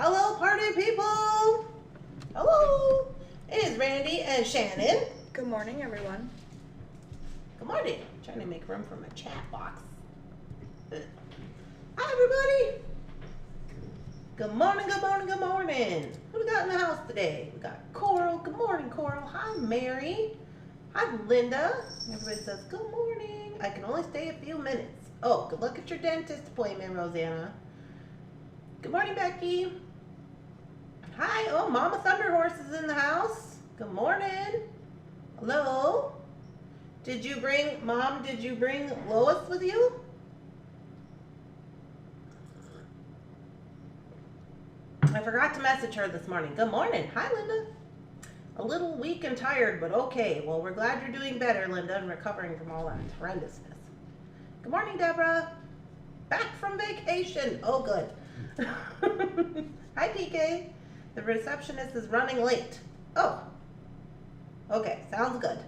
Hello, party people. Hello. It is Randee and Shannon. Good morning, everyone. Good morning. I'm trying to make room for my chat box. Hi, everybody. Good morning, good morning, good morning. Who we got in the house today? We got Coral. Good morning, Coral. Hi, Mary. Hi, Linda. Everybody says, good morning. I can only stay a few minutes. Oh, good luck at your dentist appointment, Rosanna. Good morning, Becky. Hi. Oh, Mama Thunderhorse is in the house. Good morning. Hello. Did you bring Lois with you? I forgot to message her this morning. Good morning. Hi, Linda. A little weak and tired, but okay. Well, we're glad you're doing better, Linda, and recovering from all that horrendousness. Good morning, Deborah. Back from vacation. Oh, good. Hi, PK. The receptionist is running late. Oh. Okay, sounds good.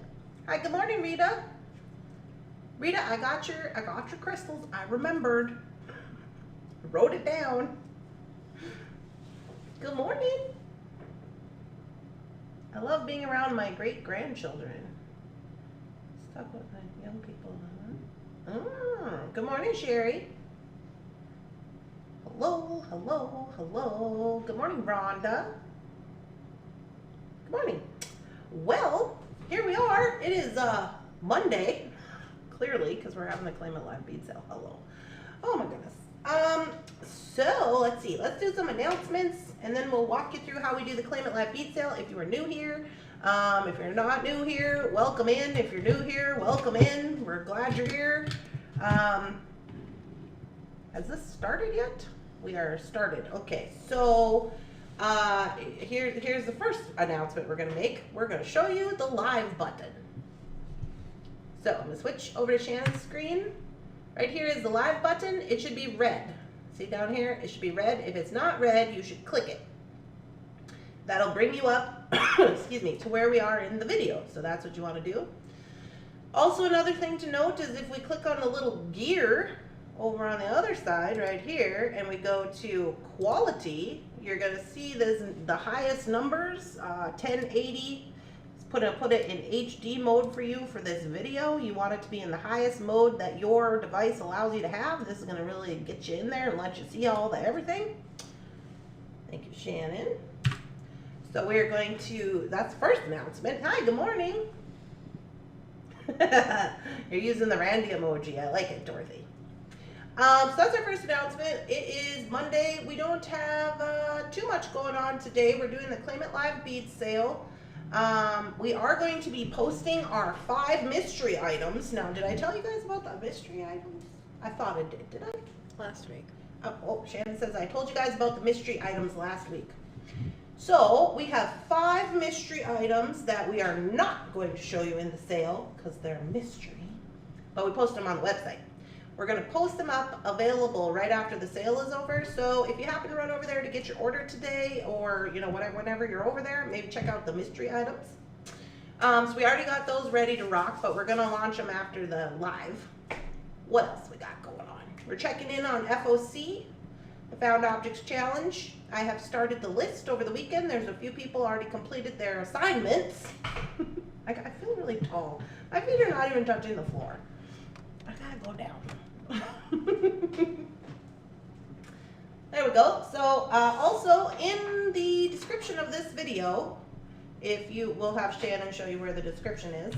Hi, good morning, Rita. Rita, I got your crystals. I remembered. Wrote it down. Good morning. I love being around my great-grandchildren. Stuck with my young people, huh? Good morning, Sherry. Hello, hello, hello. Good morning, Rhonda. Good morning. Well, here we are. It is Monday, clearly, because we're having the Claim It Live bead sale. Hello. Oh my goodness. So let's see. Let's do some announcements, and then we'll walk you through how we do the Claim It Live bead sale. If you are new here, if you're not new here, welcome in. If you're new here, welcome in. We're glad you're here. Has this started yet? We are started. Okay, so here's the first announcement we're going to make. We're going to show you the live button. So I'm going to switch over to Shannon's screen. Right here is the live button. It should be red. See down here? It should be red. If it's not red, you should click it. That'll bring you up, excuse me, to where we are in the video. So that's what you want to do. Also, another thing to note is if we click on the little gear over on the other side right here and we go to quality, you're going to see the highest numbers, 1080. Put it in HD mode for you for this video. You want it to be in the highest mode that your device allows you to have. This is going to really get you in there and let you see all the everything. Thank you, Shannon. So we're going to, that's the first announcement. Hi, good morning. You're using the Randee emoji. I like it, Dorothy. So that's our first announcement. It is Monday. We don't have too much going on today. We're doing the Claim It Live bead sale. We are going to be posting our 5 mystery items. Now, did I tell you guys about the mystery items? I thought I did I? Last week. Oh, Shannon says I told you guys about the mystery items last week. So, we have 5 mystery items that we are not going to show you in the sale because they're mystery, but we post them on the website. We're going to post them up available right after the sale is over. So if you happen to run over there to get your order today, or whenever you're over there, maybe check out the mystery items. So we already got those ready to rock, but we're going to launch them after the live. What else we got going on? We're checking in on FOC, the Found Objects Challenge. I have started the list over the weekend. There's a few people already completed their assignments. I feel really tall. My feet are not even touching the floor. I gotta go down. There we go. So also in the description of this video, we'll have Shannon show you where the description is.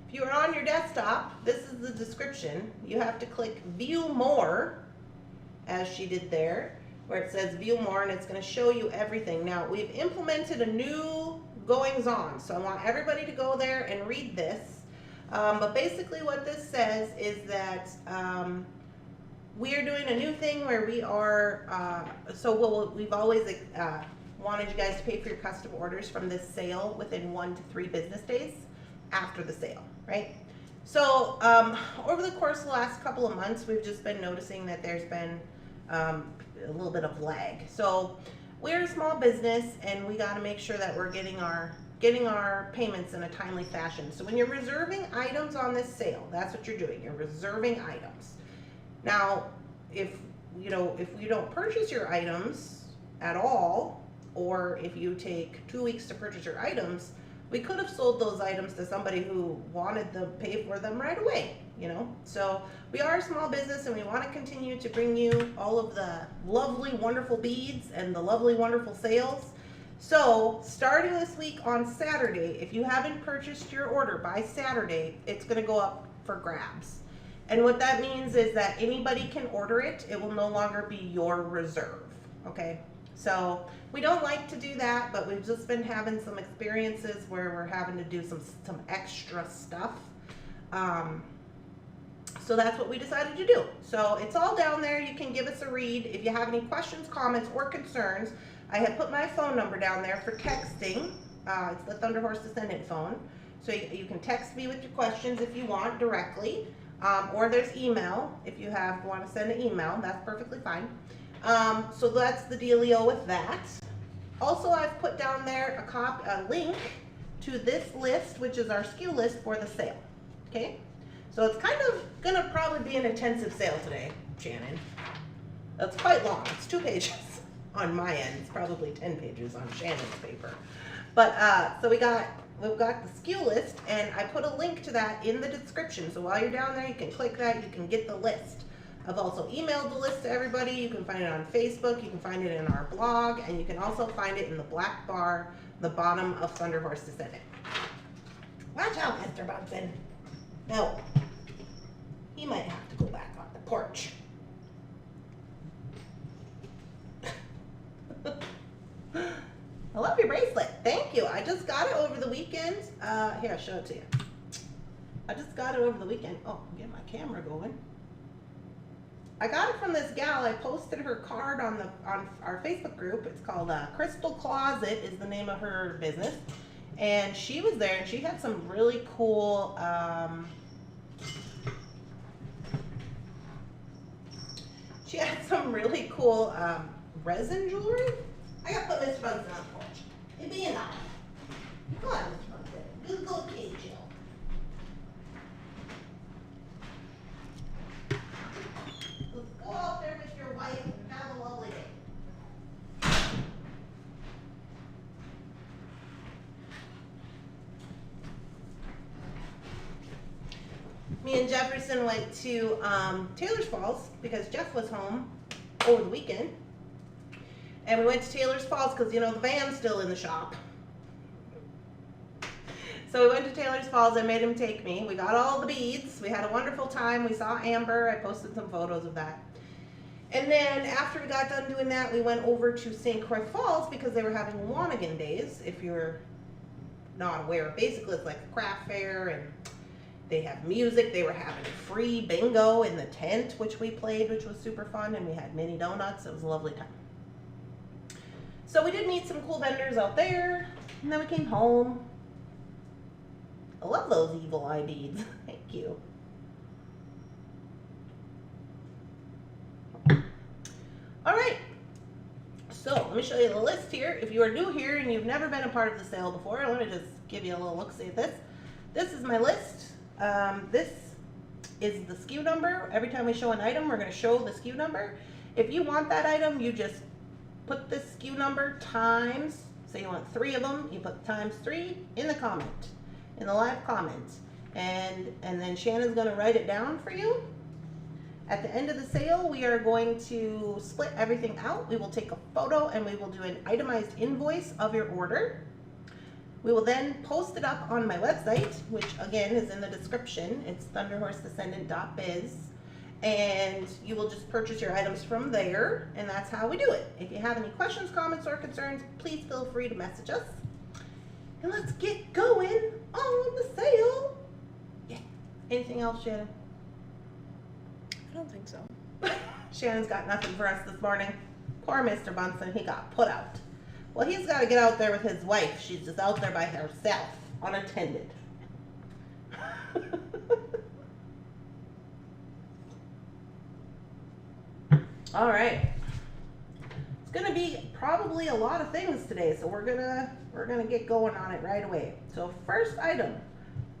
If you are on your desktop, this is the description. You have to click view more, as she did there, where it says view more, and it's going to show you everything. Now we've implemented a new goings on, so I want everybody to go there and read this. But basically what this says is that we are doing a new thing where we are, we've always wanted you guys to pay for your custom orders from this sale within 1 to 3 business days after the sale, right? So over the course of the last couple of months, we've just been noticing that there's been a little bit of lag. So we're a small business and we got to make sure that we're getting our payments in a timely fashion. So when you're reserving items on this sale, that's what you're doing. You're reserving items. Now, if you don't purchase your items at all, or if you take 2 weeks to purchase your items, we could have sold those items to somebody who wanted to pay for them right away, you know? So we are a small business and we want to continue to bring you all of the lovely, wonderful beads and the lovely, wonderful sales. So starting this week on Saturday, if you haven't purchased your order by Saturday, it's going to go up for grabs. And what that means is that anybody can order it. It will no longer be your reserve, okay? So we don't like to do that, but we've just been having some experiences where we're having to do some extra stuff. So that's what we decided to do. So it's all down there. You can give us a read. If you have any questions, comments, or concerns, I have put my phone number down there for texting. It's the Thunderhorse Descendant phone. So you can text me with your questions if you want directly. Or there's email. If you want to send an email, that's perfectly fine. So that's the dealio with that. Also, I've put down there a link to this list, which is our SKU list for the sale. Okay, so it's kind of gonna probably be an intensive sale today, Shannon. That's quite long. It's 2 pages on my end. It's probably 10 pages on Shannon's paper. But so we've got the SKU list, and I put a link to that in the description. So while you're down there, you can click that. You can get the list. I've also emailed the list to everybody. You can find it on Facebook. You can find it in our blog, and you can also find it in the black bar, the bottom of Thunderhorse Descendant. Watch out, Mr. Bunsen. No, he might have to go back on the porch. I love your bracelet. Thank you. I just got it over the weekend. Here, I'll show it to you. I just got it over the weekend. Oh, get my camera going. I got it from this gal. I posted her card on our Facebook group. It's called Crystal Closet is the name of her business. And she was there, and she had some really cool resin jewelry. I gotta put Mr. Bunsen on the porch. It'd be enough. Come on, Mr. Bunsen. Good little cage, Jill. Let's go out there with your wife and have a lovely day. Me and Jefferson went to Taylor's Falls because Jeff was home over the weekend. And we went to Taylor's Falls because, you know, the van's still in the shop. So we went to Taylor's Falls. I made him take me. We got all the beads. We had a wonderful time. We saw Amber. I posted some photos of that. And then after we got done doing that, we went over to St. Croix Falls because they were having Wanigan Days, if you're not aware. Basically, it's like a craft fair, and they have music. They were having free bingo in the tent, which we played, which was super fun, and we had mini donuts. It was a lovely time. So we did meet some cool vendors out there, and then we came home. I love those evil eye beads. Thank you. All right, so let me show you the list here. If you are new here and you've never been a part of the sale before, let me just give you a little look-see at this. This is my list. This is the SKU number. Every time we show an item, we're going to show the SKU number. If you want that item, you just put the SKU number times, say you want 3 of them, you put times 3 in the comment, in the live comments, and then Shannon's going to write it down for you. At the end of the sale, we are going to split everything out. We will take a photo and we will do an itemized invoice of your order. We will then post it up on my website, which again is in the description. It's thunderhorsedescendant.biz. And you will just purchase your items from there, and that's how we do it. If you have any questions, comments, or concerns, please feel free to message us. And let's get going on the sale. Yeah. Anything else, Shannon? I don't think so. Shannon's got nothing for us this morning. Poor Mr. Bunsen, he got put out. Well, he's got to get out there with his wife. She's just out there by herself, unattended. All right. It's gonna be probably a lot of things today, so we're gonna get going on it right away. So first item,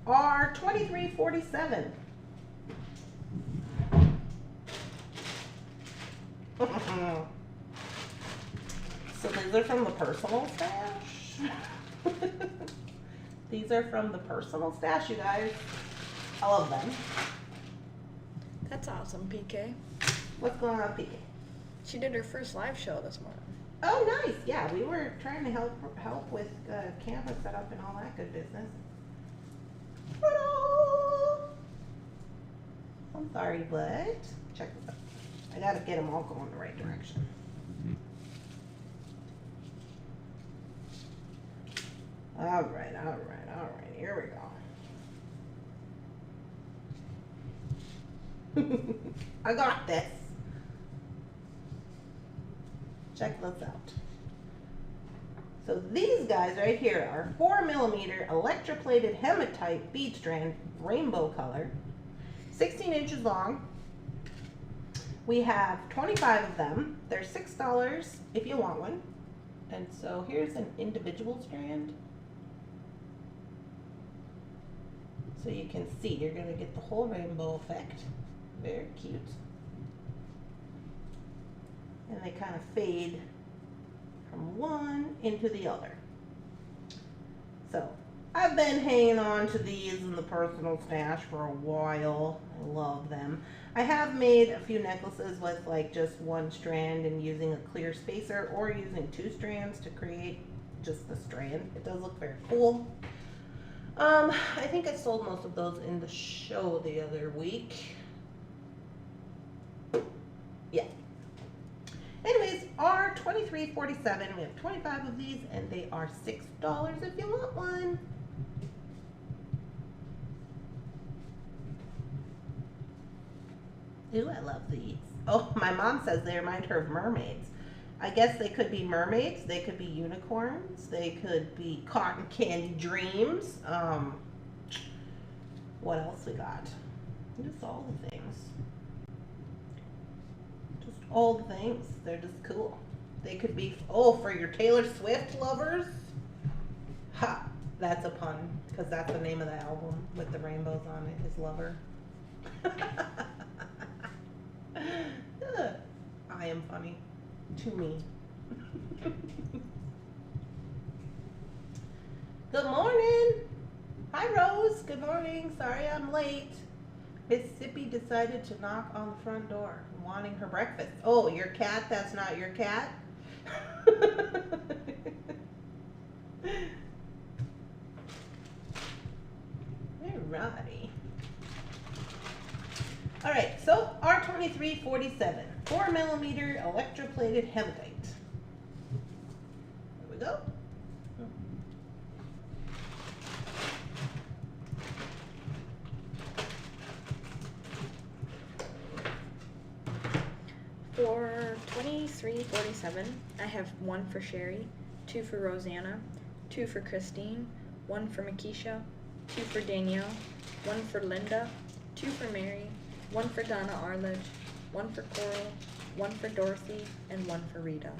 are 2347. So these are from the personal stash. These are from the personal stash, you guys. I love them. That's awesome, PK. What's going on, PK? She did her first live show this morning. Oh, nice. Yeah, we were trying to help with camera setup and all that good business. Ta-da! I'm sorry, what? Check this out. I gotta get them all going the right direction. All right. Here we go. I got this. Check this out. So these guys right here are 4mm electroplated hematite bead strand, rainbow color, 16 inches long. We have 25 of them. They're $6 if you want one. And so here's an individual strand. So you can see, you're gonna get the whole rainbow effect. Very cute. And they kind of fade from one into the other. So I've been hanging on to these in the personal stash for a while. I love them. I have made a few necklaces with like just one strand and using a clear spacer, or using 2 strands to create just the strand. It does look very cool. I think I sold most of those in the show the other week. Yeah. Anyways, R2347. We have 25 of these, and they are $6 if you want one. Ooh, I love these. Oh, my mom says they remind her of mermaids. I guess they could be mermaids, they could be unicorns, they could be cotton candy dreams. What else we got? Just all the things. Just all the things. They're just cool. They could be, oh, for your Taylor Swift lovers. Ha! That's a pun, because that's the name of the album with the rainbows on it, is Lover. I am funny. To me. Good morning. Hi, Rose. Good morning. Sorry I'm late. Mississippi decided to knock on the front door, wanting her breakfast. Oh, your cat? That's not your cat? Alrighty. Alright, so R2347, 4mm electroplated hematite. There we go. For 2347, I have 1 for Sherry, 2 for Rosanna, 2 for Christine, 1 for Makisha, 2 for Danielle, 1 for Linda, 2 for Mary, 1 for Donna Arledge, 1 for Coral, 1 for Dorothy, and 1 for Rita.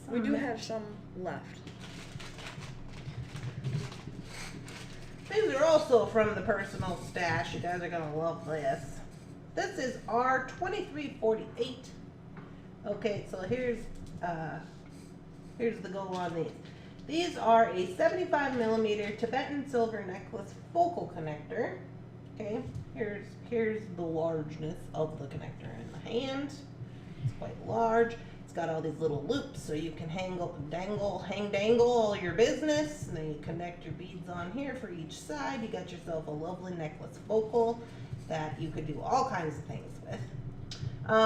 We do have some left. These are also from the personal stash. You guys are gonna love this. This is R2348. Okay, so here's the go on these. These are a 75mm Tibetan silver necklace focal connector. Okay, here's the largeness of the connector in the hand. It's quite large. It's got all these little loops so you can hang dangle all your business. And then you connect your beads on here for each side. You got yourself a lovely necklace focal that you could do all kinds of things with.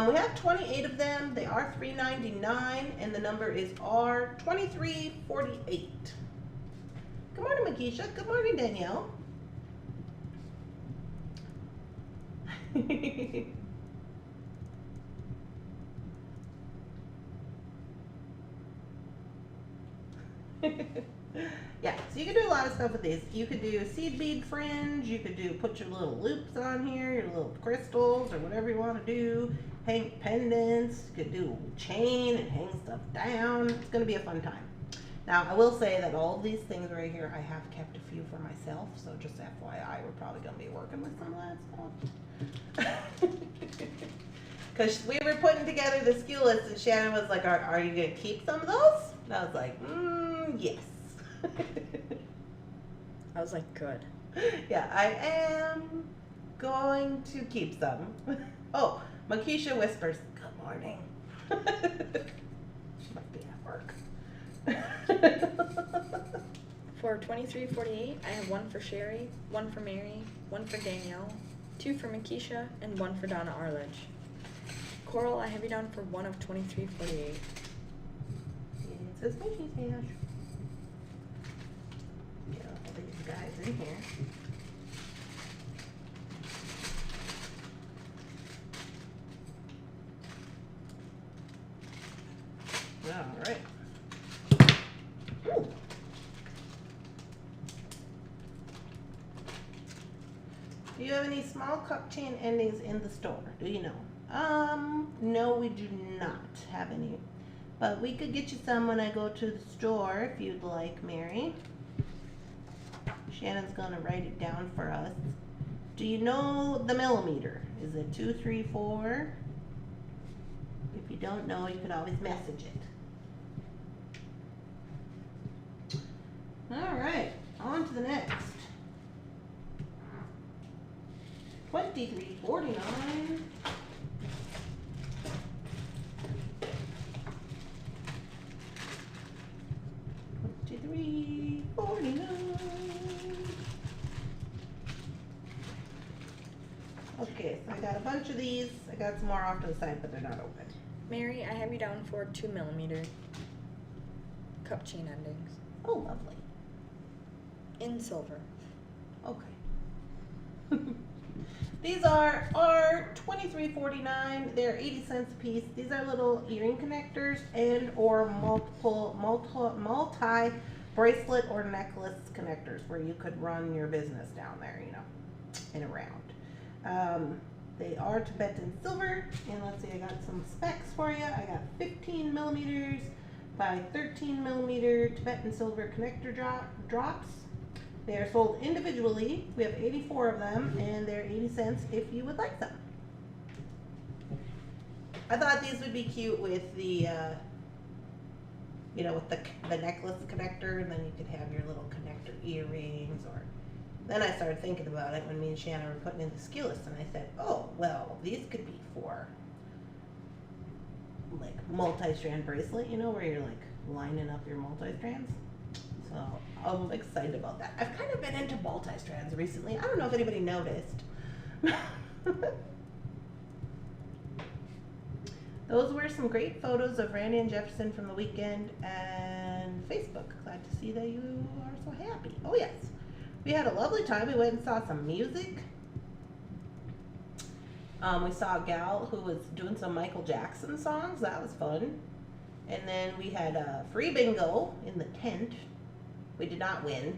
We have 28 of them. They are $3.99, and the number is R2348. Good morning, Makisha. Good morning, Danielle. Yeah, so you can do a lot of stuff with these. You could do seed bead fringe, you could do put your little loops on here, your little crystals, or whatever you want to do. Hang pendants, you could do chain and hang stuff down. It's going to be a fun time. Now, I will say that all of these things right here, I have kept a few for myself, so just FYI, we're probably going to be working with some of that stuff. Because we were putting together the SKU list, and Shannon was like, are you going to keep some of those? And I was like, yes. I was like, good. Yeah, I am going to keep some. Oh, Makisha whispers, good morning. She must be at work. For $23.48, I have one for Sherry, one for Mary, one for Danielle, two for Makisha, and one for Donna Arledge. Coral, I have you down for one of $23.48. It says Mickey Dash. Get all these guys in here. All right. Ooh. Do you have any small cup chain endings in the store? Do you know? No, we do not have any. But we could get you some when I go to the store if you'd like, Mary. Shannon's gonna write it down for us. Do you know the millimeter? Is it 2, 3, 4? If you don't know, you can always message it. All right, on to the next. 23.49. Okay, so I got a bunch of these. I got some more off to the side, but they're not open. Mary, I have you down for 2mm cup chain endings. Oh, lovely. In silver. Okay. These are $23.49. They're 80 cents a piece. These are little earring connectors and or multi bracelet or necklace connectors where you could run your business down there, you know, and around. They are Tibetan silver, and let's see, I got some specs for you. I got 15 millimeters by 13 millimeter Tibetan silver connector drops. They are sold individually. We have 84 of them, and they're 80 cents if you would like them. I thought these would be cute with the, you know, with the necklace connector, and then you could have your little connector earrings. Or then I started thinking about it when me and Shannon were putting in the SKU list, and I said, oh, well, these could be for like multi-strand bracelet, you know, where you're like lining up your multi-strands. So I'm excited about that. I've kind of been into multi-strands recently. I don't know if anybody noticed. Those were some great photos of Randee and Jefferson from the weekend and Facebook. Glad to see that you are so happy. Oh yes, we had a lovely time. We went and saw some music. We saw a gal who was doing some Michael Jackson songs. That was fun. And then we had a free bingo in the tent. We did not win.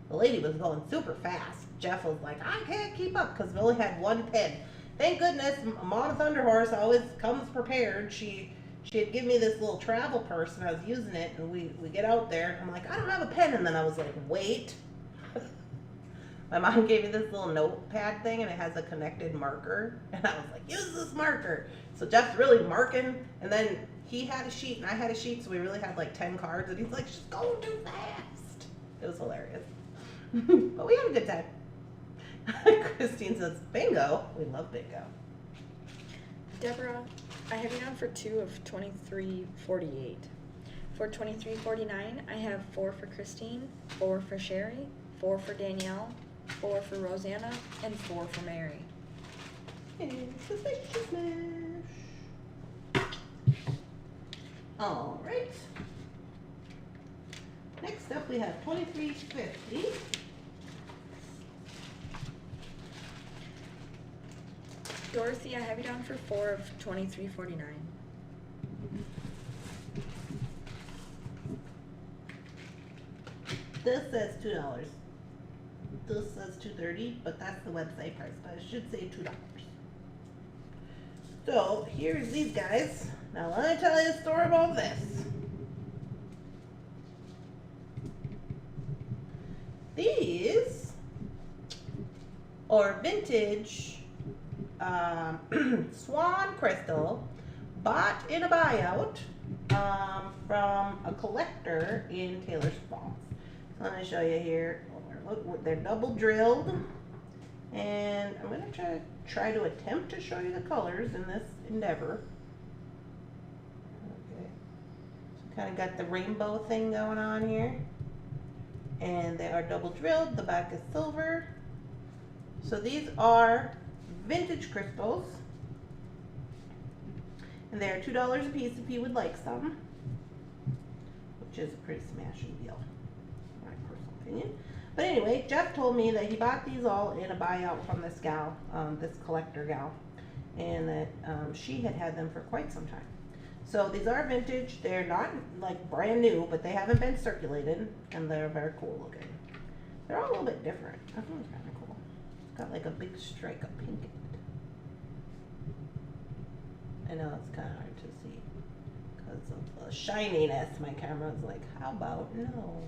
The lady was going super fast. Jeff was like, I can't keep up because we only had one pin. Thank goodness, Mama Thunderhorse always comes prepared. She had given me this little travel purse and I was using it, and we get out there. I'm like, I don't have a pen, and then I was like, wait. My mom gave me this little notepad thing, and it has a connected marker, and I was like, use this marker. So Jeff's really marking, and then he had a sheet and I had a sheet, so we really had like 10 cards, and he's like, just go too fast. It was hilarious. But we had a good time. Christine says, bingo. We love bingo. Deborah, I have you down for 2 of $23.48. For $23.49, I have 4 for Christine, 4 for Sherry, 4 for Danielle, 4 for Rosanna, and 4 for Mary. It's a picture smash. All right. Next up, we have $23.50. Dorothy, I have you down for 4 of $23.49. This says $2. This says $2.30, but that's the website price, but it should say $2. So here's these guys. Now let me tell you a story about this. These are vintage Swan crystal bought in a buyout from a collector in Taylor's Falls. So I'm going to show you here. Look, they're double drilled. And I'm going to try to attempt to show you the colors in this endeavor. Okay. So kind of got the rainbow thing going on here. And they are double drilled. The back is silver. So these are vintage crystals. And they are $2 a piece if you would like some. Which is a pretty smashing deal, in my personal opinion. But anyway, Jeff told me that he bought these all in a buyout from this gal, this collector gal. And that she had them for quite some time. So these are vintage. They're not like brand new, but they haven't been circulated. And they're very cool looking. They're all a little bit different. I think it's kind of cool. It's got like a big strike of pink in it. I know it's kind of hard to see because of the shininess. My camera's like, how about no?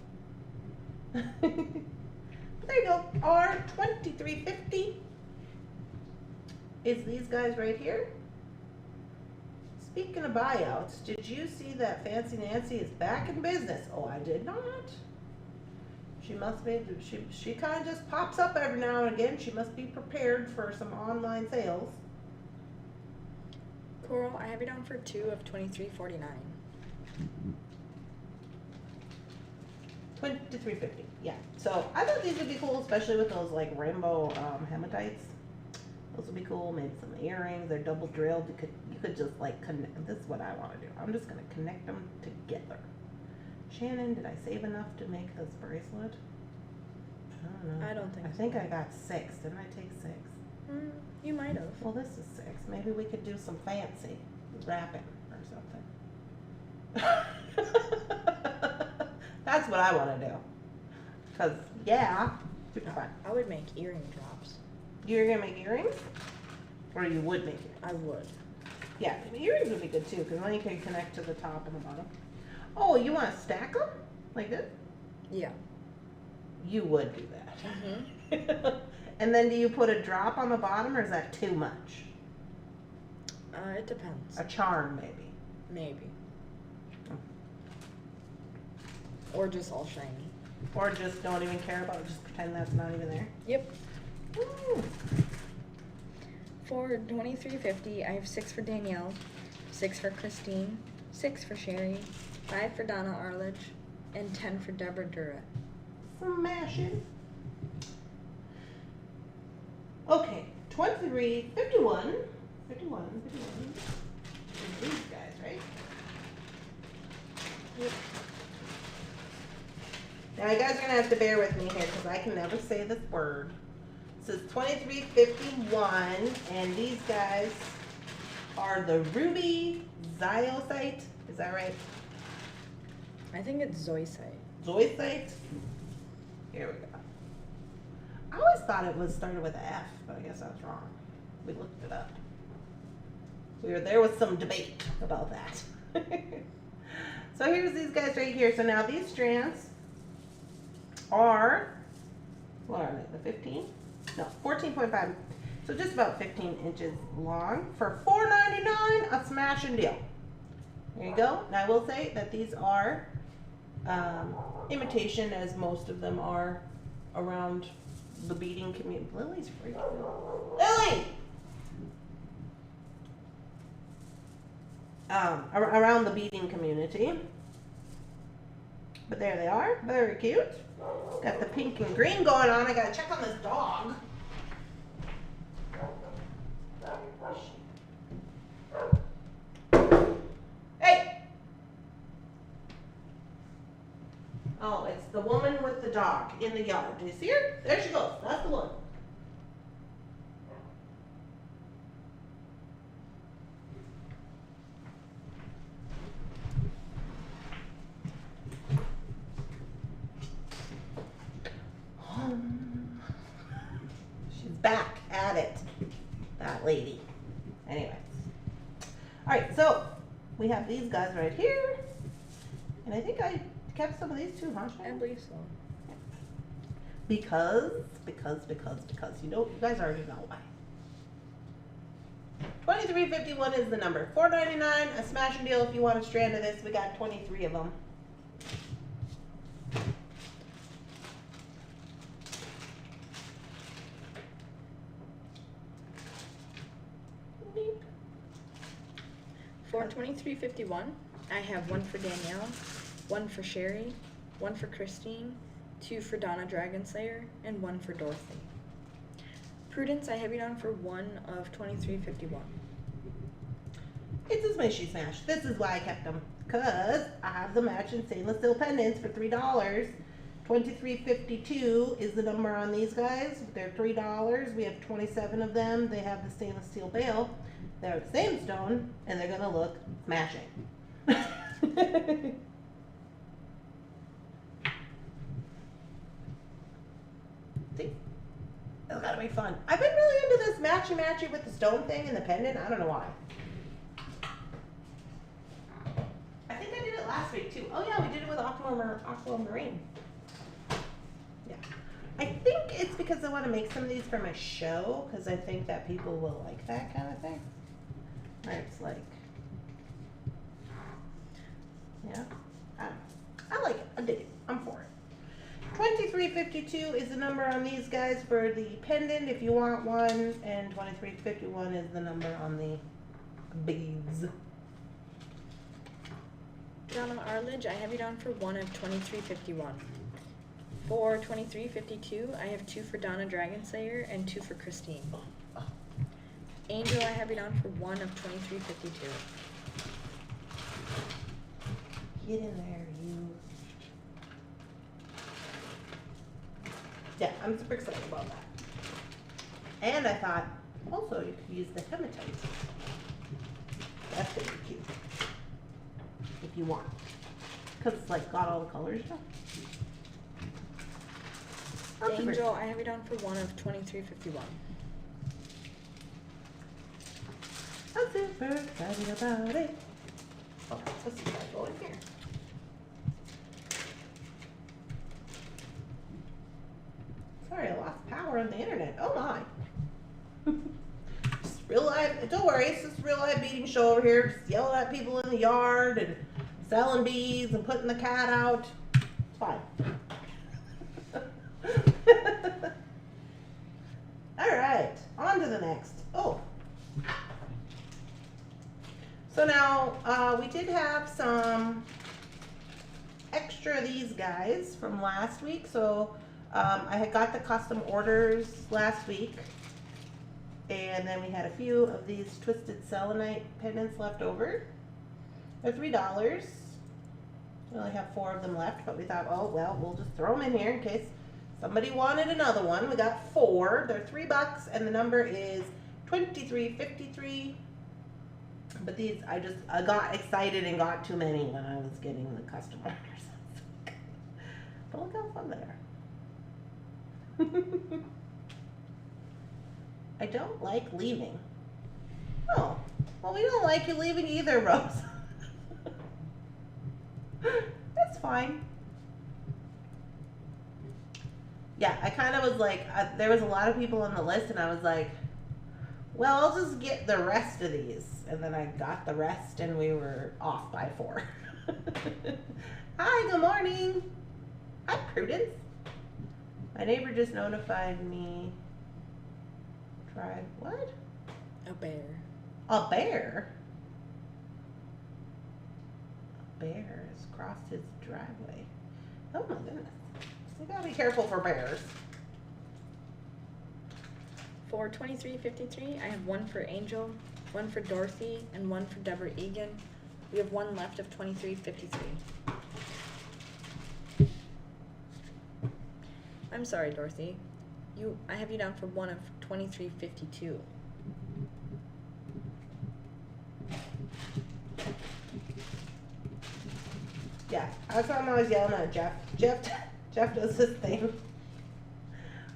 There you go. R2350 is these guys right here. Speaking of buyouts, did you see that Fancy Nancy is back in business? Oh, I did not. She must be, she kind of just pops up every now and again. She must be prepared for some online sales. Coral, I have you down for 2 of $23.49. $23.50. Yeah. So I thought these would be cool, especially with those like rainbow hematites. Those would be cool. Maybe some earrings. They're double drilled. You could just like connect. This is what I want to do. I'm just gonna connect them together. Shannon, did I save enough to make this bracelet? I don't know. I don't think I so. think I got 6. Didn't I take 6? You might have. Well, this is 6. Maybe we could do some fancy wrapping or something. That's what I want to do. Cause yeah, super fun. I would make earring drops. You're gonna make earrings, or you would make earrings? I would. Yeah, earrings would be good too, because then you can connect to the top and the bottom. Oh, you want to stack them like this? Yeah. You would do that. And then do you put a drop on the bottom, or is that too much? It depends. A charm, maybe. Maybe. Or just all shiny. Or just don't even care about it, just pretend that's not even there. Yep. Ooh. For $23.50, I have 6 for Danielle, 6 for Christine, 6 for Sherry, 5 for Donna Arledge, and 10 for Deborah Durrett. Smashing. Okay, 23, 51. 51. These guys, right? Yep. Now you guys are gonna have to bear with me here because I can never say this word. This is 2351, and these guys are the ruby zoisite. Is that right? I think it's zoisite. Zoisite. Here we go. I always thought it was started with an F, but I guess I was wrong. We looked it up. There was some debate about that. So here's these guys right here. So now these strands are, what are they, the 15? No, 14.5. So just about 15 inches long for $4.99, a smashing deal. There you go. Now I will say that these are imitation, as most of them are around the beading community. Lily's freaking out. Lily! Around the beading community. But there they are, very cute. Got the pink and green going on. I gotta check on this dog. Hey! Oh, it's the woman with the dog in the yard. Do you see her? There she goes. That's the one. She's back at it, that lady. Anyway. Alright, so we have these guys right here. And I think I kept some of these too, huh? I believe so. Because, you know, you guys already know why. 2351 is the number. $4.99, a smashing deal if you want a strand of this. We got 23 of them. For $23.51, I have one for Danielle, one for Sherry, one for Christine, two for Donna Dragonslayer, and one for Dorothy. Prudence, I have you down for one of $23.51. It's a smishy smash. This is why I kept them. Because I have the matching stainless steel pendants for $3. $23.52 is the number on these guys. They're $3. We have 27 of them. They have the stainless steel bail. They're the same stone, and they're gonna look smashing. See? It's gotta be fun. I've been really into this matchy with the stone thing and the pendant. I don't know why. I think I did it last week too. Oh yeah, we did it with aquamarine. Yeah. I think it's because I want to make some of these for my show, because I think that people will like that kind of thing. Where it's like, yeah, I like it. I dig it. I'm for it. $23.52 is the number on these guys for the pendant if you want one, and $23.51 is the number on the beads. Donna Arledge, I have you down for one of $23.51. For $23.52, I have two for Donna Dragonslayer and two for Christine. Angel, I have you down for one of $23.52. Get in there, you. Yeah, I'm super excited about that. And I thought, also you could use the hematite. That's gonna be cute. If you want. Because it's like got all the colors now. Angel, I have you down for one of $23.51. I'm super excited about it. Oh, let's see if I go in here. Sorry, I lost power on the internet. Oh my. Just real life. Don't worry, it's just real life beading show over here. Just yelling at people in the yard and selling beads and putting the cat out. It's fine. All right, on to the next. Oh. So now, we did have some extra of these guys from last week. So I had got the custom orders last week. And then we had a few of these twisted selenite pendants left over. They're $3. We only have 4 of them left, but we thought, oh, well, we'll just throw them in here in case somebody wanted another one. We got 4. They're $3, and the number is $23.53. But these, I got excited and got too many when I was getting the custom orders. But look how fun they are. I don't like leaving. Oh, well, we don't like you leaving either, Rose. That's fine. Yeah, I kind of was like, there was a lot of people on the list, and I was like, well, I'll just get the rest of these. And then I got the rest, and we were off by 4. Hi, good morning. Hi, Prudence. My neighbor just notified me. Tried what? A bear. A bear? A bear has crossed his driveway. Oh my goodness. You gotta be careful for bears. For $23.53, I have one for Angel, one for Dorothy, and one for Deborah Egan. We have one left of $23.53. I'm sorry, Dorothy. I have you down for one of $23.52. Yeah, that's why I'm always yelling at Jeff. Jeff does this thing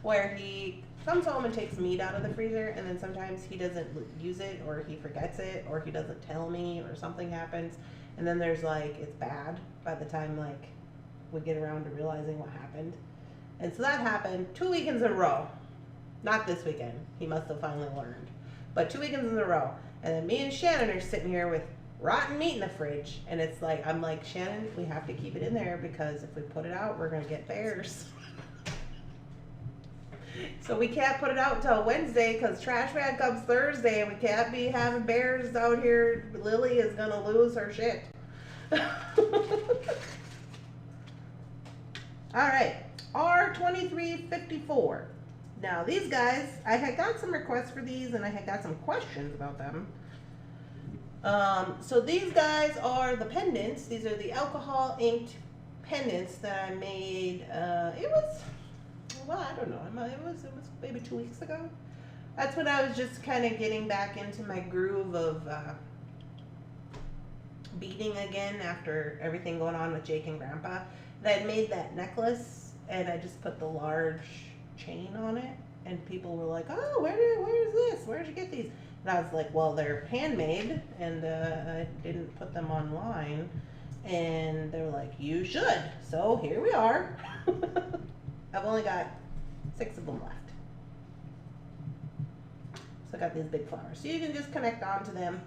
where he comes home and takes meat out of the freezer, and then sometimes he doesn't use it, or he forgets it, or he doesn't tell me, or something happens, and then there's like, it's bad by the time like we get around to realizing what happened. And so that happened 2 weekends in a row. Not this weekend. He must have finally learned. But 2 weekends in a row. And then me and Shannon are sitting here with rotten meat in the fridge. And it's like, I'm like, Shannon, we have to keep it in there because if we put it out, we're going to get bears. So we can't put it out until Wednesday because trash man comes Thursday and we can't be having bears out here. Lily is going to lose her shit. All right, R2354. Now these guys, I had got some requests for these and I had got some questions about them. So these guys are the pendants. These are the alcohol inked pendants that I made. It was, well, I don't know. It was maybe 2 weeks ago. That's when I was just kind of getting back into my groove of beading again after everything going on with Jake and Grandpa. And I'd made that necklace and I just put the large chain on it. And people were like, "Oh, where is this? Where did you get these?" And I was like, "Well, they're handmade, and I didn't put them online." And they're like, "You should." So here we are. I've only got 6 of them left. So I got these big flowers. So you can just connect onto them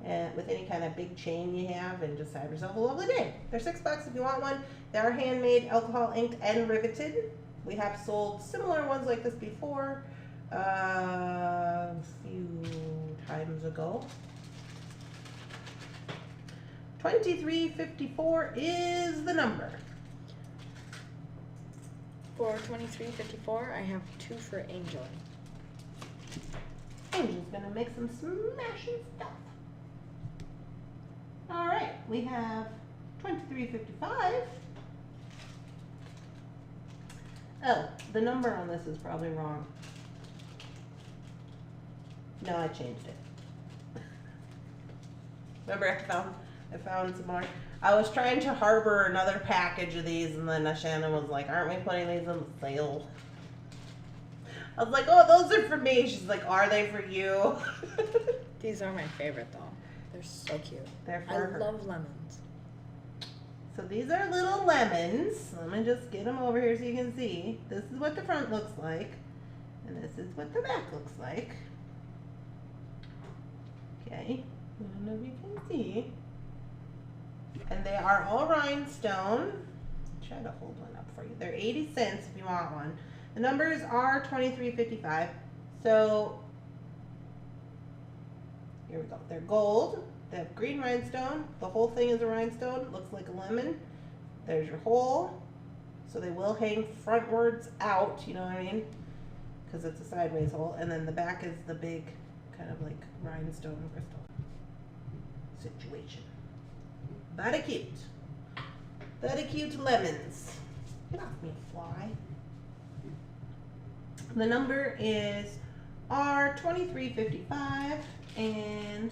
and with any kind of big chain you have and just have yourself a lovely day. They're $6 if you want one. They are handmade, alcohol inked, and riveted. We have sold similar ones like this before a few times ago. 2354 is the number. For 2354, I have 2 for Angel. Angel's gonna make some smashing stuff. All right, we have 2355. Oh, the number on this is probably wrong. No, I changed it. Remember, I found some more. I was trying to harbor another package of these, and then Shannon was like, "Aren't we putting these on sale?" I was like, "Oh, those are for me." She's like, "Are they for you?" These are my favorite, though. They're so cute. They're for her. I love lemons. So these are little lemons. Let me just get them over here so you can see. This is what the front looks like. And this is what the back looks like. Okay. I don't know if you can see. And they are all rhinestone. Try to hold one up for you. They're 80 cents if you want one. The numbers are 2355. So here we go. They're gold. They have green rhinestone. The whole thing is a rhinestone. Looks like a lemon. There's your hole. So they will hang frontwards out, you know what I mean? Because it's a sideways hole. And then the back is the big kind of like rhinestone crystal situation. Very cute. Very cute lemons. Get off me, fly. The number is R2355 and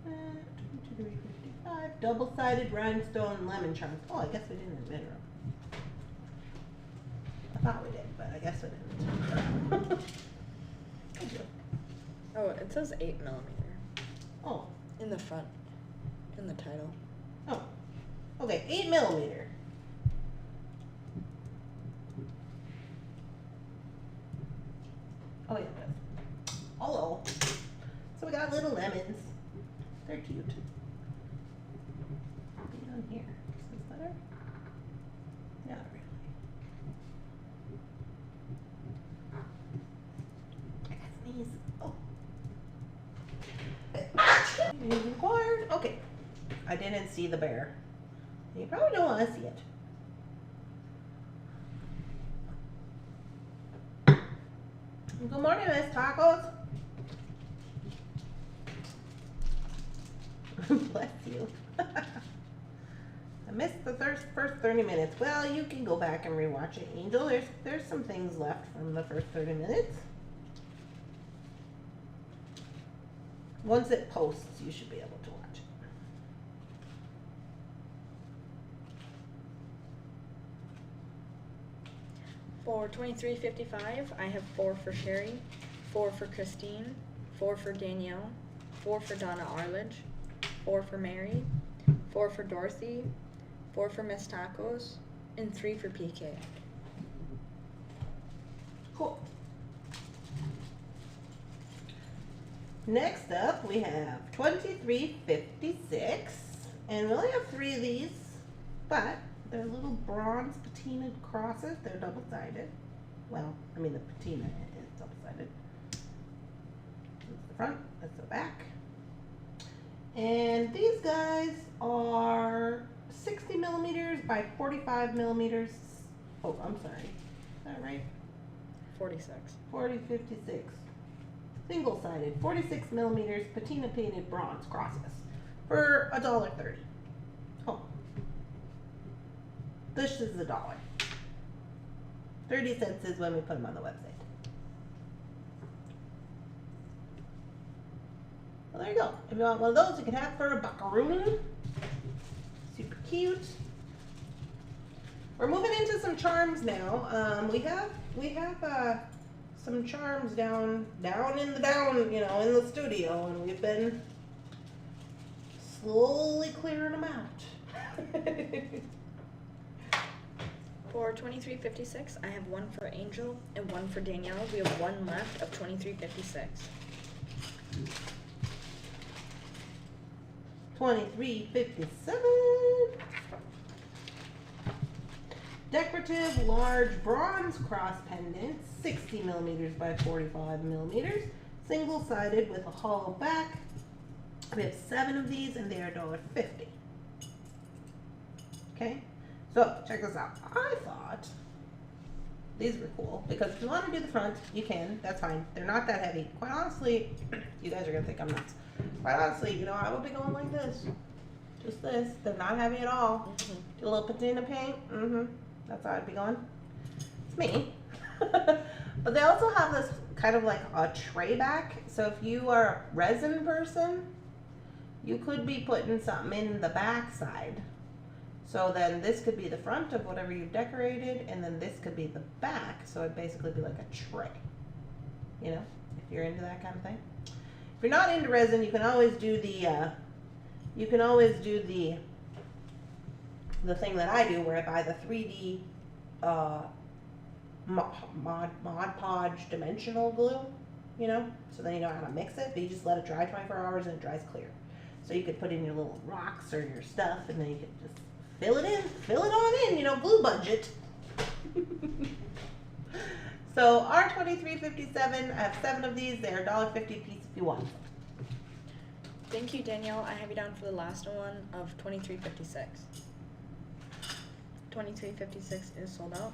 2355 double-sided rhinestone lemon charms. Oh, I guess we didn't admit her. I thought we did, but I guess we didn't. Oh, it says 8mm. Oh. In the front. In the title. Oh. Okay, 8mm. Oh, yeah, it does. Hello. So we got little lemons. They're cute. Be on here. Is this better? Not really. I got sneeze. Oh. He's required. Okay. I didn't see the bear. You probably don't want to see it. Good morning, Miss Tacos. Bless you. I missed the first 30 minutes. Well, you can go back and rewatch it, Angel. There's some things left from the first 30 minutes. Once it posts, you should be able to watch it. For 2355, I have 4 for Sherry, 4 for Christine, 4 for Danielle, 4 for Donna Arledge, 4 for Mary, 4 for Dorothy, 4 for Miss Tacos, and 3 for PK. Cool. Next up, we have 2356, and we only have 3 of these, but they're little bronze patina crosses. They're double-sided. Well, I mean the patina is double-sided. That's the front, that's the back. And these guys are 60 millimeters by 45 millimeters. Oh, I'm sorry. Is that right? 46. 4056. Single-sided, 46 millimeters, patina painted bronze crosses for $1.30. Oh, this is $1. 30 cents is when we put them on the website. Well, there you go. If you want one of those, you can have for a buckaroo. Super cute. We're moving into some charms now. We have some charms down in the studio, and we've been slowly clearing them out. For 2356, I have one for Angel and one for Danielle. We have one left of 2356. 2357. Decorative large bronze cross pendant, 60 millimeters by 45 millimeters, single-sided with a hollow back. We have 7 of these, and they are $1.50. Okay, so check this out. I thought these were cool because if you want to do the front, you can. That's fine. They're not that heavy. Quite honestly, you guys are gonna think I'm nuts. Quite honestly, I would be going like this, just this. They're not heavy at all. Do a little patina paint. That's how I'd be going. It's me. But they also have this kind of like a tray back. So if you are a resin person, you could be putting something in the back side. So then this could be the front of whatever you've decorated, and then this could be the back. So it'd basically be like a tray. If you're into that kind of thing. If you're not into resin, you can always do the the thing that I do, where I buy the 3D Mod Podge dimensional glue, so then you know how to mix it, but you just let it dry 24 hours and it dries clear. So you could put in your little rocks or your stuff, and then you could just fill it on in, glue budget. So our 2357, I have 7 of these. They're $1.50 a piece if you want. Thank you, Danielle. I have you down for the last one of 2356. 2356 is sold out.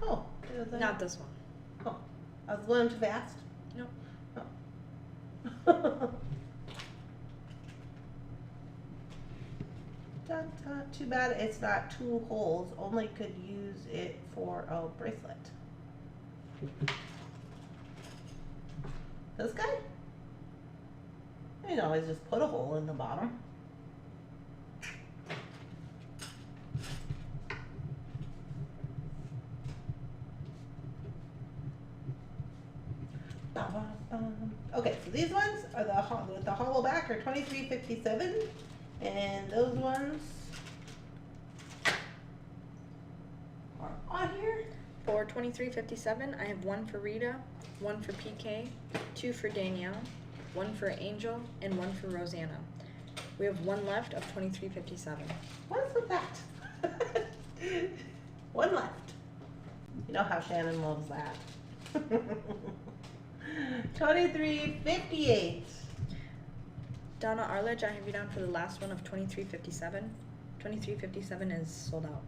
Oh, Not this one. Oh, I was going too fast. Nope. Oh. Too bad it's not 2 holes. Only could use it for a bracelet. This guy? You can always just put a hole in the bottom. Okay, so these ones are with the hollow back are 2357, and those ones are on here. For 2357, I have one for Rita, one for PK, 2 for Danielle, 1 for Angel, and 1 for Rosanna. We have one left of 2357. What is with that? One left. You know how Shannon loves that. 2358. Donna Arledge, I have you down for the last one of 2357. 2357 is sold out.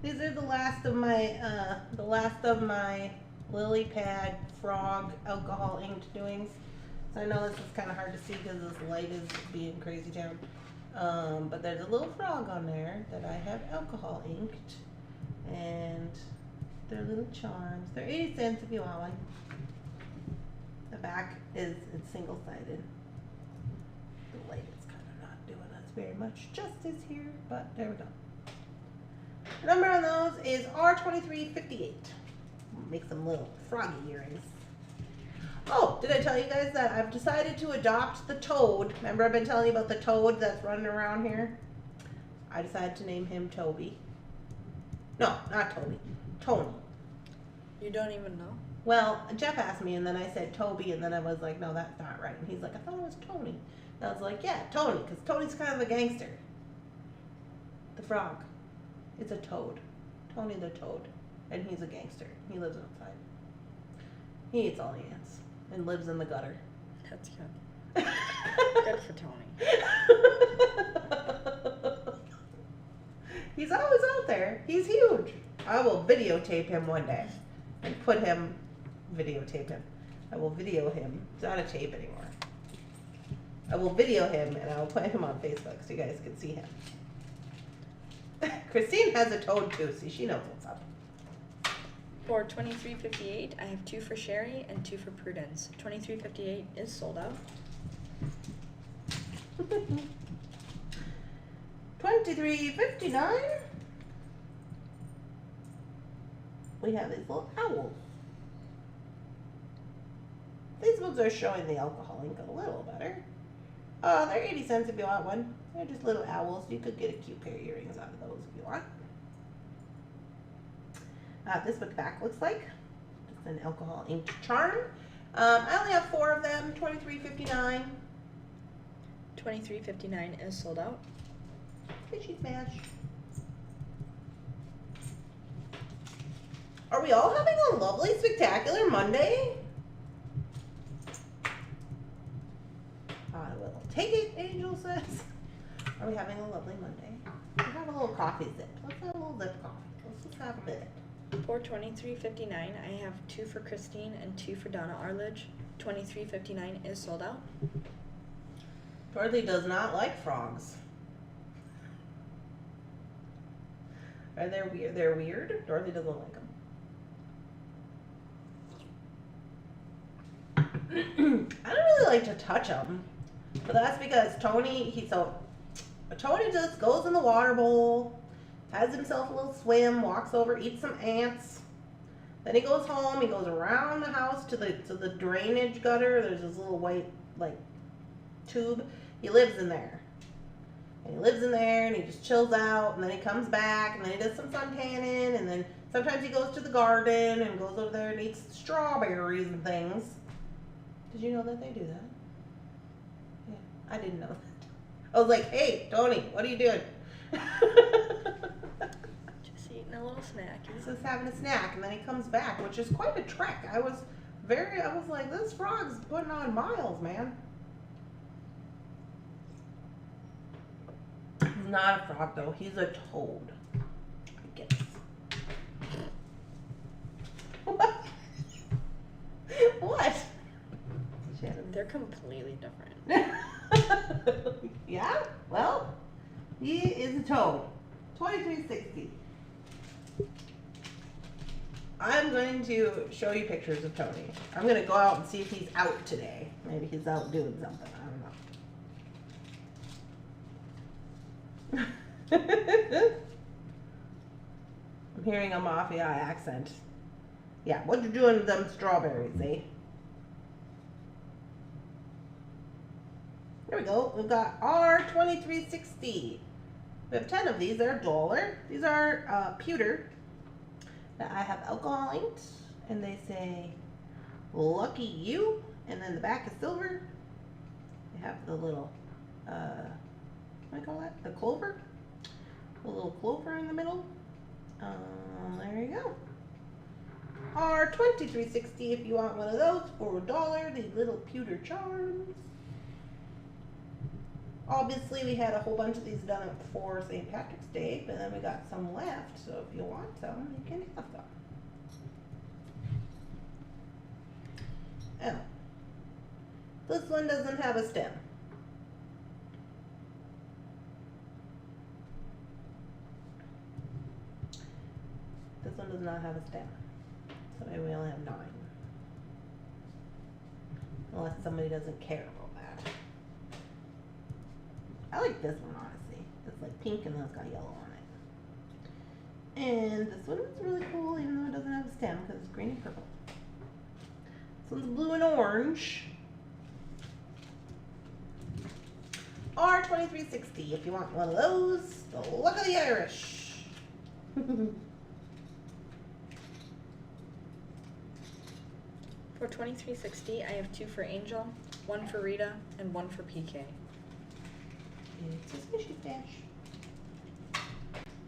These are the last of my lily pad frog alcohol inked doings. So I know this is kind of hard to see because this light is being crazy town. But there's a little frog on there that I have alcohol inked, and they're little charms. They're 80 cents if you want one. The back it's single-sided. The light is kind of not doing us very much justice here, but there we go. The number on those is R2358. Make some little froggy earrings. Oh, did I tell you guys that I've decided to adopt the toad? Remember I've been telling you about the toad that's running around here? I decided to name him Toby. No, not Toby. Tony. You don't even know? Well, Jeff asked me, and then I said Toby, and then I was like, no, that's not right. And he's like, I thought it was Tony. And I was like, yeah, Tony, because Tony's kind of a gangster. The frog. It's a toad. Tony the toad. And he's a gangster. He lives outside. He eats all the ants and lives in the gutter. That's good. Good for Tony. He's always out there. He's huge. I will videotape him one day and videotape him. I will video him. It's not a tape anymore. I will video him and I will put him on Facebook so you guys can see him. Christine has a toad too, see, she knows what's up. For $23.58, I have 2 for Sherry and 2 for Prudence. $23.58 is sold out. $23.59. We have these little owls. These ones are showing the alcohol ink a little better. They're 80 cents if you want one. They're just little owls. You could get a cute pair of earrings out of those if you want. This is what the back looks like. Just an alcohol inked charm. I only have 4 of them. $23.59. $23.59 is sold out. Fishy smash. Are we all having a lovely, spectacular Monday? I will take it, Angel says. Are we having a lovely Monday? Let's have a little coffee sip. Let's have a little zip coffee. Let's just have a bit. For $23.59, I have 2 for Christine and 2 for Donna Arledge. $23.59 is sold out. Dorothy does not like frogs. Are they weird? They're weird. Dorothy doesn't like them. I don't really like to touch them, but that's because Tony just goes in the water bowl, has himself a little swim, walks over, eats some ants. Then he goes home. He goes around the house to the drainage gutter. There's this little white tube. He lives in there. And he lives in there and he just chills out, and then he comes back and then he does some sun tanning, and then sometimes he goes to the garden and goes over there and eats strawberries and things. Did you know that they do that? Yeah, I didn't know that. I was like, hey, Tony, what are you doing? Just eating a little snack. He's just having a snack, and then he comes back, which is quite a trek. I was like, this frog's putting on miles, man. He's not a frog, though. He's a toad, I guess. What? What? They're completely different. Yeah? Well, he is a toad. $23.60. I'm going to show you pictures of Tony. I'm going to go out and see if he's out today. Maybe he's out doing something. I don't know. I'm hearing a mafia accent. Yeah, what you doing with them strawberries, eh? There we go. We've got our $23.60. We have 10 of these. They're $1. These are pewter that I have alcohol inked, and they say "Lucky You," and then the back is silver. They have the little what do I call that? The clover. The little clover in the middle. There you go. Our $23.60 if you want one of those for $1. These little pewter charms. Obviously, we had a whole bunch of these done for St. Patrick's Day, but then we got some left, so if you want some, you can have some. Oh. This one doesn't have a stem. This one does not have a stem. So maybe we only have 9. Unless somebody doesn't care about that. I like this one, honestly. It's like pink and then it's got yellow on it. And this one is really cool, even though it doesn't have a stem, because it's green and purple. This one's blue and orange. Or $23.60 if you want one of those. The Luck of the Irish. For $23.60, I have 2 for Angel, 1 for Rita, and 1 for PK. It's a fishy fish.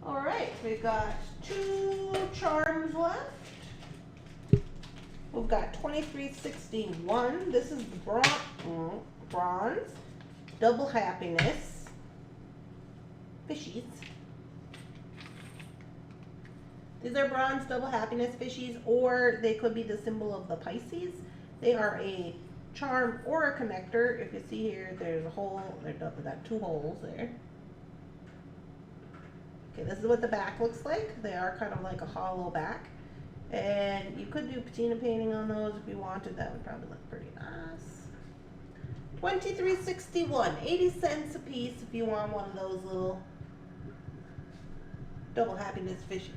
Alright, we've got 2 charms left. We've got 2361. This is the bronze. Double happiness. Fishies. These are bronze double happiness fishies, or they could be the symbol of the Pisces. They are a charm or a connector. If you see here, there's a hole. They've got 2 holes there. Okay, this is what the back looks like. They are kind of like a hollow back. And you could do patina painting on those if you wanted. That would probably look pretty nice. $23.61, 80 cents a piece if you want one of those little double happiness fishies.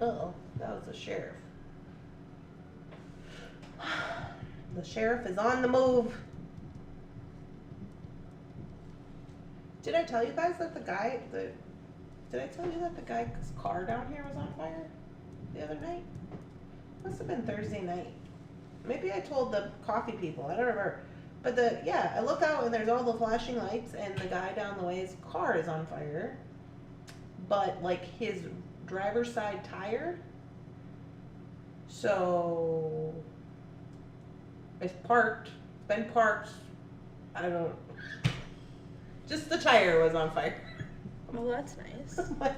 Uh-oh, that was the sheriff. The sheriff is on the move. Did I tell you guys that the guy's car down here was on fire the other night? Must have been Thursday night. Maybe I told the coffee people, I don't remember. But I look out and there's all the flashing lights and the guy down the way's car is on fire. But like his driver's side tire, so it's been parked, I don't, just the tire was on fire. Well, that's nice. What?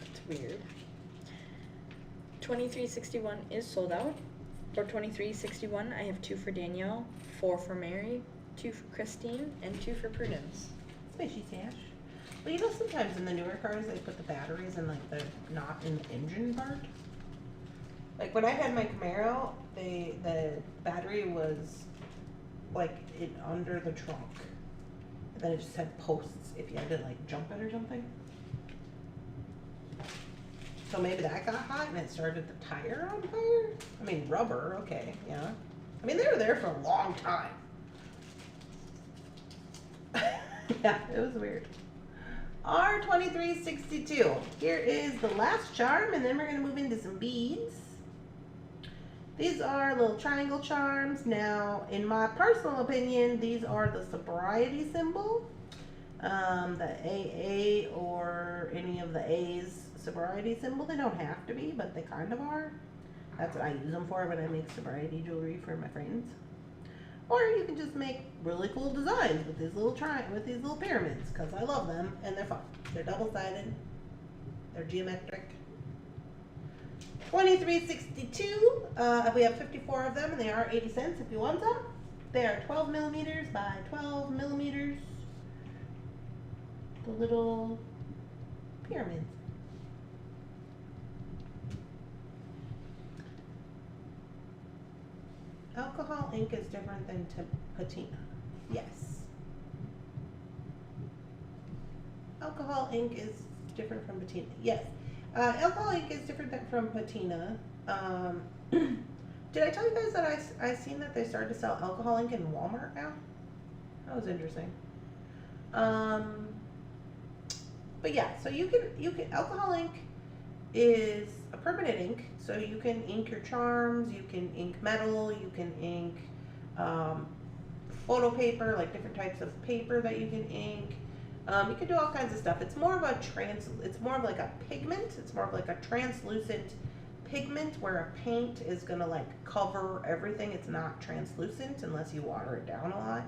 It's weird. $23.61 is sold out. For $23.61, I have 2 for Danielle, 4 for Mary, 2 for Christine, and 2 for Prudence. Fishy cash. Well, you know, sometimes in the newer cars, they put the batteries in, like, not in the engine part. Like, when I had my Camaro, the battery was, like, under the trunk. And then it just had posts if you had to, like, jump it or something. So maybe that got hot and it started the tire on fire? I mean, rubber, okay, yeah. I mean, they were there for a long time. Yeah, it was weird. R2362. Here is the last charm, and then we're going to move into some beads. These are little triangle charms. Now, in my personal opinion, these are the sobriety symbol. The AA or any of the A's sobriety symbol. They don't have to be, but they kind of are. That's what I use them for when I make sobriety jewelry for my friends. Or you can just make really cool designs with these little pyramids, because I love them and they're fun. They're double-sided. They're geometric. 2362. We have 54 of them, and they are 80 cents if you want them. They are 12 millimeters by 12 millimeters. The little pyramids. Alcohol ink is different than patina. Yes. Alcohol ink is different from patina. Yes. Alcohol ink is different from patina. Did I tell you guys that I seen that they started to sell alcohol ink in Walmart now? That was interesting. But yeah, so you can alcohol ink is a permanent ink, so you can ink your charms, you can ink metal, you can ink photo paper, like different types of paper that you can ink. You can do all kinds of stuff. It's more of it's more of like a pigment. It's more of like a translucent pigment where a paint is gonna like cover everything. It's not translucent unless you water it down a lot.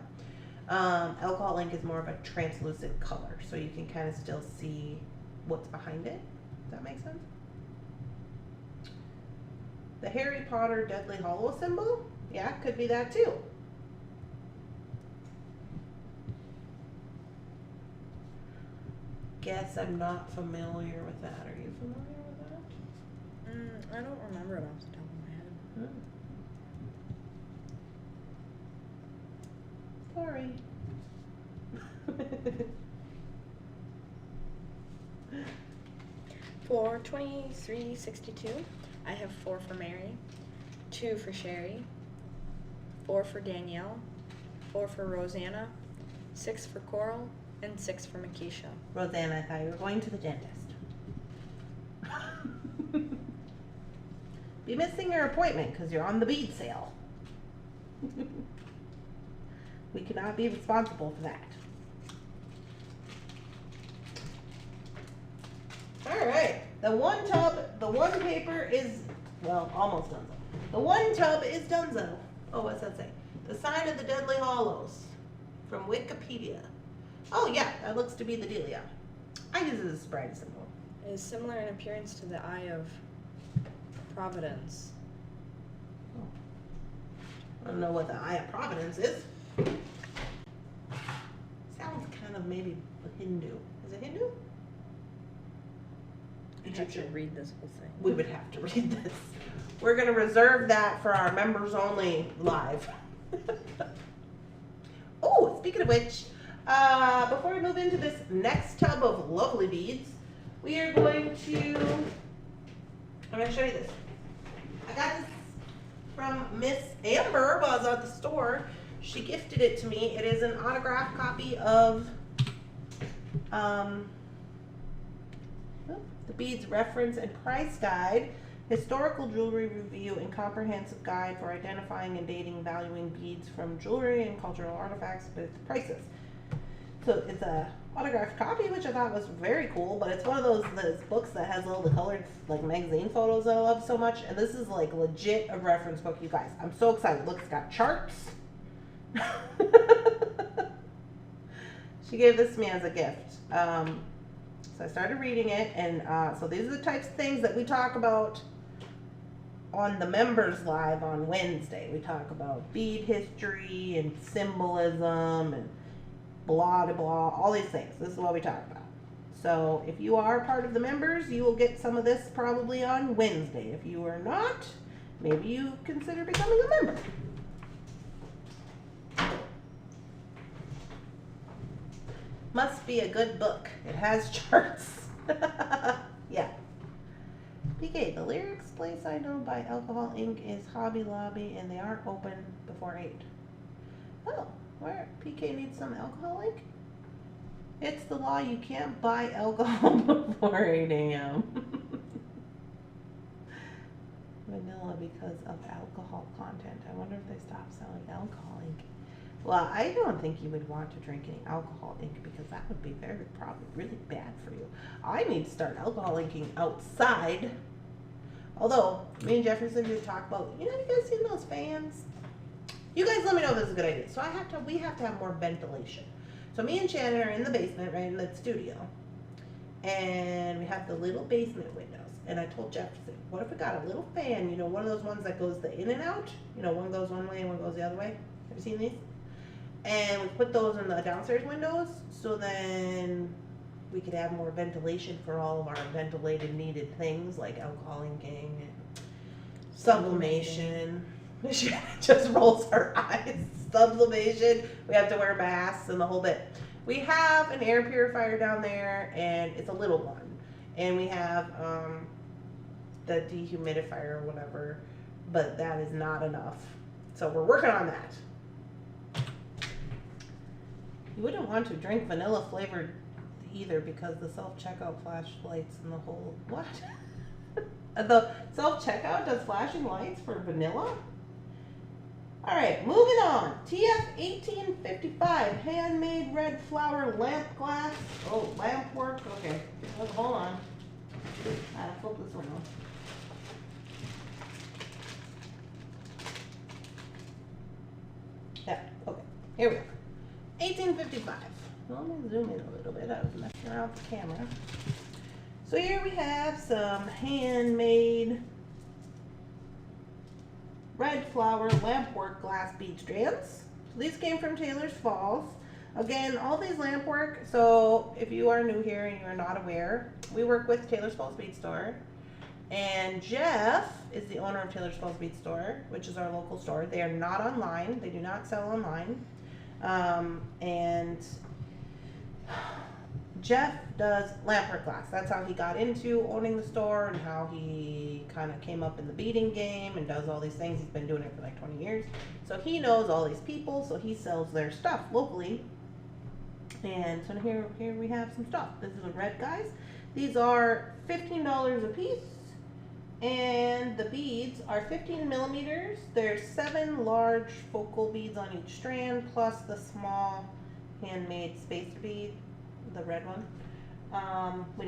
Alcohol ink is more of a translucent color, so you can kind of still see what's behind it. Does that make sense? The Harry Potter Deadly Hollow symbol? Yeah, could be that too. Guess I'm not familiar with that. Are you familiar with that? I don't remember it off the top of my head. Sorry. For $23.62, I have 4 for Mary, 2 for Sherry, 4 for Danielle, 4 for Rosanna, 6 for Coral, and 6 for Makisha. Rosanna, I thought you were going to the dentist. be missing your appointment because you're on the bead sale. We cannot be responsible for that. All right, the one tub, the one paper is, well, almost done. The one tub is donezo. Oh, what's that say? The Sign of the Deadly Hollows from Wikipedia. Oh yeah, that looks to be the dealio. I use it as a sobriety symbol. It is similar in appearance to the Eye of Providence. Oh. I don't know what the Eye of Providence is. Sounds kind of maybe Hindu. Is it Hindu? You'd have to read this whole thing. We would have to read this. We're going to reserve that for our members only live. Oh, speaking of which, before we move into this next tub of lovely beads, we are going to, I'm going to show you this. I got this from Miss Amber while I was at the store. She gifted it to me. It is an autographed copy of the Beads Reference and Price Guide, Historical Jewelry Review, and Comprehensive Guide for Identifying and Dating Valuing Beads from Jewelry and Cultural Artifacts with Prices. So it's a autographed copy, which I thought was very cool, but it's one of those books that has all the colored like magazine photos that I love so much, and this is like legit a reference book, you guys. I'm so excited. Look, it's got charts. She gave this to me as a gift. So I started reading it, and so these are the types of things that we talk about on the members live on Wednesday. We talk about bead history and symbolism and blah, blah, blah, all these things. This is what we talk about. So if you are part of the members, you will get some of this probably on Wednesday. If you are not, maybe you consider becoming a member. Must be a good book. It has charts. Yeah. PK, the lyrics place I know by Alcohol Inc. is Hobby Lobby, and they aren't open before 8. Oh, where? PK needs some Alcohol Inc.? It's the law, you can't buy alcohol before 8 a.m. Vanilla because of alcohol content. I wonder if they stopped selling Alcohol Inc. Well, I don't think you would want to drink any Alcohol Inc. because that would be probably really bad for you. I need to start Alcohol Inking outside. Although, me and Jefferson did talk about, you guys seen those fans? You guys let me know if this is a good idea. So we have to have more ventilation. So me and Shannon are in the basement, right in the studio. And we have the little basement windows. And I told Jefferson, what if we got a little fan, one of those ones that goes the in and out? One goes one way and one goes the other way. Have you seen these? And we put those in the downstairs windows, so then we could have more ventilation for all of our ventilated needed things like alcohol inking and sublimation. She just rolls her eyes. Sublimation. We have to wear masks and the whole bit. We have an air purifier down there, and it's a little one. And we have the dehumidifier or whatever, but that is not enough. So we're working on that. You wouldn't want to drink vanilla flavored either because the self-checkout flashlights and the whole, what? The self-checkout does flashing lights for vanilla? Alright, moving on. TF 1855, handmade red flower lamp glass. Oh, lamp work, okay. Hold on. I'll flip this one off. Yeah, okay. Here we go. 1855. Well, let me zoom in a little bit. I was messing around with the camera. So here we have some handmade red flower lampwork glass bead strands. So these came from Taylor's Falls. Again, all these lampwork, so if you are new here and you are not aware, we work with Taylor's Falls Bead Store. And Jeff is the owner of Taylor's Falls Bead Store, which is our local store. They are not online. They do not sell online. And Jeff does lampwork glass. That's how he got into owning the store and how he kind of came up in the beading game and does all these things. He's been doing it for like 20 years. So he knows all these people, so he sells their stuff locally. And so here we have some stuff. This is a red, guys. These are $15 a piece. And the beads are 15 millimeters. There's 7 large focal beads on each strand, plus the small handmade spacer bead, the red one. We